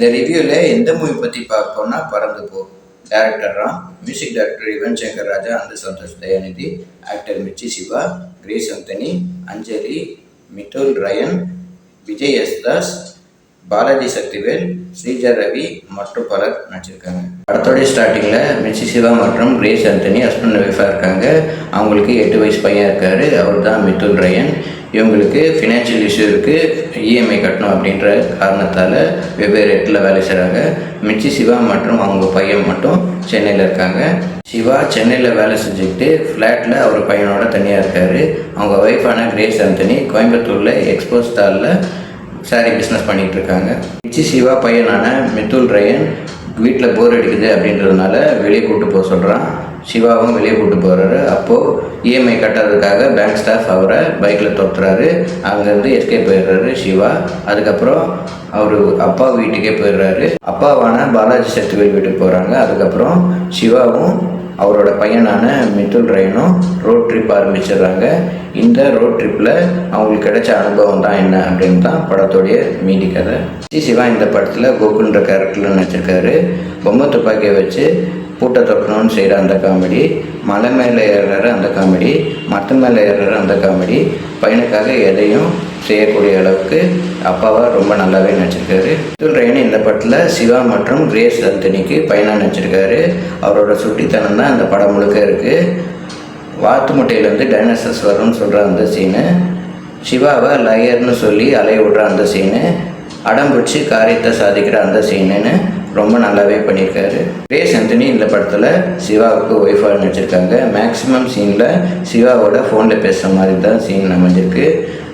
இந்த ரிவ்யூவில் எந்த மூவி பற்றி பார்ப்போம்னா Parandhu Po. Director Ram, music director Yuvan Shankar Raja and Santhosh Dhayanidhi, actor Mirchi Shiva, Grace Antony, Anjali, Mithul Ryan, Vijay Yesudas, Balaji Sakthivel, Sreeja Ravi மற்றும் பலர் நடிச்சிருக்காங்க. படத்தோடைய ஸ்டார்டிங்கில் மிர்ச்சி சிவா மற்றும் கிரேஸ் அந்தனி ஹஸ்பண்ட் ஒய்ஃபாக இருக்காங்க. அவங்களுக்கு 8 வயசு பையன் இருக்கார். அவர் தான் மிதுல் ரயன். இவங்களுக்கு ஃபினான்ஷியல் இஷ்யூ இருக்குது, இஎம்ஐ கட்டணும் அப்படின்ற காரணத்தால் வெவ்வேறு இடத்துல வேலை செய்கிறாங்க. மிர்ச்சி சிவா மற்றும் அவங்க பையன் மட்டும் சென்னையில் இருக்காங்க. சிவா சென்னையில் வேலை செஞ்சுக்கிட்டு ஃப்ளாட்டில் அவர் பையனோட தனியாக இருக்கார். அவங்க ஒய்ஃபான கிரேஸ் அந்தனி கோயம்புத்தூரில் எக்ஸ்போ ஸ்டாலில் சாரி பிஸ்னஸ் பண்ணிகிட்டு இருக்காங்க. மிர்ச்சி சிவா பையனான மிதுல் ரயன் வீட்டில் போர் அடிக்குது அப்படின்றதுனால வெளியே கூப்பிட்டு போக சொல்கிறான். சிவாவும் வெளியே கூப்பிட்டு போகிறாரு. அப்போது இஎம்ஐ கட்டுறதுக்காக பேங்க் ஸ்டாஃப் அவரை பைக்கில் துரத்துறாரு. அங்கேருந்து எஸ்கேப் போயிடுறாரு சிவா. அதுக்கப்புறம் அவர் அப்பா வீட்டுக்கே போயிடுறாரு. அப்பாவான பாலாஜி சக்திவேல் வீட்டுக்கு போகிறாங்க. அதுக்கப்புறம் சிவாவும் அவரோட பையனான மிதுல் ரயனும் ரோட் ட்ரிப் ஆரம்பிச்சிடுறாங்க. இந்த ரோட் ட்ரிப்பில் அவங்களுக்கு கிடைச்ச அனுபவம் தான் என்ன அப்படின்னு தான் படத்தோடைய மீதி கதை. சிவா இந்த படத்தில் கோகுல்ன்ற கேரக்டரில் நடிச்சிருக்காரு. பொம்மை துப்பாக்கியை வச்சு பூட்டை தொட்டணும்னு செய்கிற அந்த காமெடி, மலை மேலே ஏறுறாரு அந்த காமெடி, மற்ற மேலே ஏறுறாரு அந்த காமெடி, பையனுக்காக எதையும் செய்யக்கூடிய அளவுக்கு அப்பாவாக ரொம்ப நல்லாவே நடிச்சிருக்காரு. மிதுல் ரயன் இந்த படத்தில் சிவா மற்றும் கிரேஸ் அந்தனிக்கு பையனாக நடிச்சிருக்காரு. அவரோட சுட்டித்தனம் தான் இந்த படம் முழுக்க இருக்குது. வாத்து முட்டையிலேருந்து டைனோசர்ஸ் வரும்னு சொல்கிற அந்த சீனு, சிவாவை லயர்னு சொல்லி அலைய விடுற அந்த சீனு, அடம்பிடிச்சி காரியத்தை சாதிக்கிற அந்த சீனுன்னு ரொம்ப நல்லாவே பண்ணியிருக்காரு. கிரேஸ் அந்தனி இந்த படத்தில் சிவாவுக்கு ஒய்ஃபாக நடிச்சிருக்காங்க. மேக்ஸிமம் சீனில் சிவாவோட ஃபோனில் பேசுகிற மாதிரி தான் சீன் அமைஞ்சிருக்கு.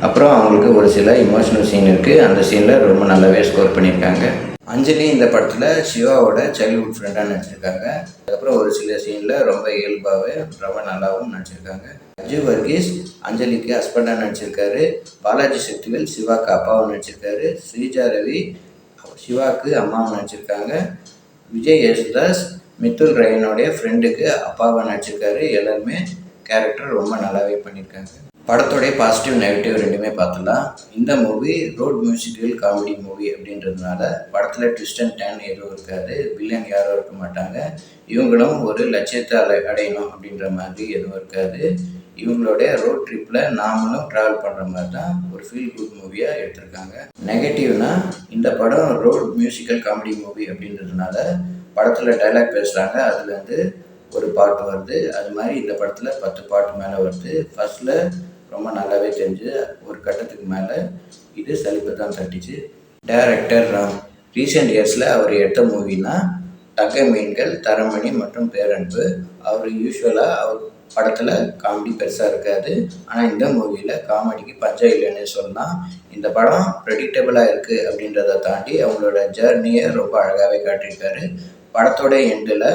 அப்புறம் அவங்களுக்கு ஒரு சில இமோஷனல் சீன் இருக்குது. அந்த சீனில் ரொம்ப நல்லாவே ஸ்கோர் பண்ணியிருக்காங்க. அஞ்சலி இந்த படத்தில் சிவாவோட சைல்ட்ஹுட் ஃப்ரெண்டாக நடிச்சிருக்காங்க. அதுக்கப்புறம் ஒரு சில சீனில் ரொம்ப இயல்பாகவே ரொம்ப நல்லாவும் நடிச்சிருக்காங்க. அஜு வர்கீஸ் அஞ்சலிக்கு ஹஸ்பண்டாக நடிச்சிருக்காரு. பாலாஜி சக்திவேல் சிவாக்கு அப்பாவும் நடிச்சிருக்காரு. ஸ்ரீஜா ரவி சிவாக்கு அம்மாவும் நடிச்சிருக்காங்க. விஜய் யேசுதாஸ் மிதுல் ரயனுடைய ஃப்ரெண்டுக்கு அப்பாவை நடிச்சிருக்காரு. எல்லாருமே கேரக்டர் ரொம்ப நல்லாவே பண்ணியிருக்காங்க. படத்தோடைய பாசிட்டிவ் நெகட்டிவ் ரெண்டுமே பார்த்துலாம். இந்த movie road musical comedy movie அப்படின்றதுனால படத்தில் ட்விஸ்ட் அண்ட் டர்ன் எதுவும் இருக்காது. வில்லன் யாரும் இருக்க மாட்டாங்க. இவங்களும் ஒரு லட்சியத்தை அடையணும் அப்படின்ற மாதிரி எதுவும் இருக்காது. இவங்களுடைய ரோட் ட்ரிப்பில் நாமளும் ட்ராவல் பண்ணுற மாதிரி தான் ஒரு ஃபீல் குட் மூவியாக எடுத்திருக்காங்க. நெகட்டிவ்னா இந்த படம் ரோட் மியூசிக்கல் காமெடி மூவி அப்படின்றதுனால படத்தில் டைலாக் பேசுகிறாங்க. அதுலேருந்து ஒரு பாட்டு வருது. அது மாதிரி இந்த படத்தில் 10 பாட்டு மேலே வருது. ஃபர்ஸ்ட்டில் ரொம்ப நல்லாவே தெரிஞ்சு ஒரு கட்டத்துக்கு மேலே இது சலிப்பு தான் தட்டிச்சு. டைரக்டர் ராம் ரீசெண்ட் இயர்ஸில் அவர் எடுத்த மூவினா தக்க மீன்கள், தரமணி மற்றும் பேரன்பு. அவர் யூஸ்வலாக அவர் படத்தில் காமெடி பெருசாக இருக்காது. ஆனால் இந்த மூவியில் காமெடிக்கு பஞ்சம் இல்லைன்னு சொல்லலாம். இந்த படம் ப்ரெடிக்டபிளாக இருக்குது அப்படின்றத தாண்டி அவங்களோட ஜேர்னியை ரொம்ப அழகாகவே காட்டியிருக்காரு. படத்தோட எண்டில்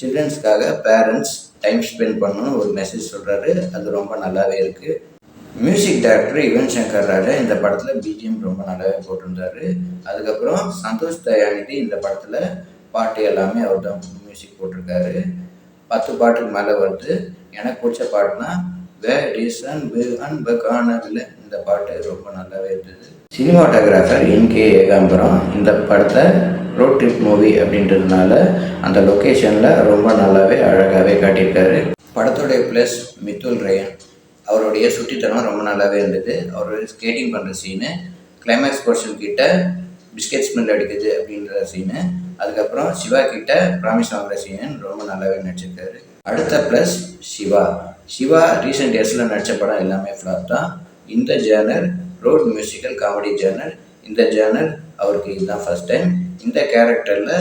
சில்ட்ரன்ஸ்க்காக பேரண்ட்ஸ் டைம் ஸ்பெண்ட் பண்ணணும்னு ஒரு மெசேஜ் சொல்கிறாரு. அது ரொம்ப நல்லாவே இருக்குது. மியூசிக் டைரக்டர் யுவன் சங்கர் ராஜா இந்த படத்தில் பிஜிஎம் ரொம்ப நல்லாவே போட்டிருந்தார். அதுக்கப்புறம் சந்தோஷ் தயாநிதி இந்த படத்தில் பாட்டு எல்லாமே அவர் தான் மியூசிக் போட்டிருக்காரு. 10 பாட்டுக்கு மேலே வருது. எனக்கு பிடிச்ச பாட்டுனா வே ரீசன் காணவில்லை. இந்த பாட்டு ரொம்ப நல்லாவே இருந்தது. சினிமாட்டோகிராஃபர் என்கே ஏகாம்பரம் இந்த படத்தை ரோட் ட்ரிப் மூவி அப்படின்றதுனால அந்த லொக்கேஷனில் ரொம்ப நல்லாவே அழகாகவே காட்டியிருக்காரு. படத்தோடைய ப்ளஸ் மிதுல் ரயன் அவருடைய சுட்டித்தனம் ரொம்ப நல்லாவே இருந்தது. அவர் ஸ்கேட்டிங் பண்ணுற சீனு, கிளைமேக்ஸ் போர்ஷன் கிட்ட பிஸ்கெட் ஸ்மெல் அடிக்குது அப்படின்ற சீனு, அதுக்கப்புறம் சிவா கிட்ட ப்ராமிஸ் வாங்குற சீனு ரொம்ப நல்லாவே நடிச்சிருக்காரு. அடுத்த ப்ளஸ் சிவா ரீசெண்ட் இயர்ஸில் நடித்த படம் எல்லாமே ஃப்ளாப் தான். இந்த genre road musical comedy genre. இந்த ஜேர்னர் அவருக்கு இதுதான் ஃபர்ஸ்ட் டைம். இந்த கேரக்டரில்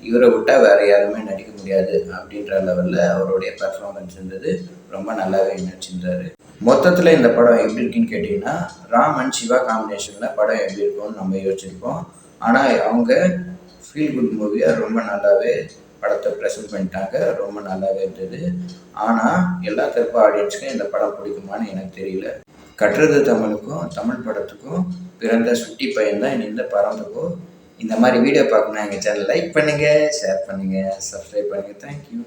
இவரை விட்டால் வேறு யாருமே நடிக்க முடியாது அப்படின்ற லெவலில் அவருடைய பர்ஃபார்மன்ஸ் இருந்தது. ரொம்ப நல்லாவே நடிச்சிருந்தார். மொத்தத்தில் இந்த படம் எப்படி இருக்குன்னு கேட்டிங்கன்னா, ராம் அண்ட் சிவா காம்பினேஷனில் படம் எப்படி இருக்கும்னு நம்ம யோசிச்சிருப்போம். ஆனால் அவங்க ஃபீல் குட் மூவியாக ரொம்ப நல்லாவே படத்தை ப்ரெசென்ட் பண்ணிட்டாங்க. ரொம்ப நல்லாவே இருந்தது. ஆனால் எல்லா தரப்பு ஆடியன்ஸுக்கும் இந்த படம் பிடிக்குமான்னு எனக்கு தெரியல. கட்டுறது தமிழுக்கும் தமிழ் படத்துக்கும் பிறந்த சுட்டி பையன் தான் இந்த பறந்துக்கும். இந்த மாதிரி வீடியோ பார்க்கணுன்னா எங்கள் சேனல் லைக் பண்ணுங்கள், ஷேர் பண்ணுங்கள், சப்ஸ்கிரைப் பண்ணுங்கள். தேங்க்யூ.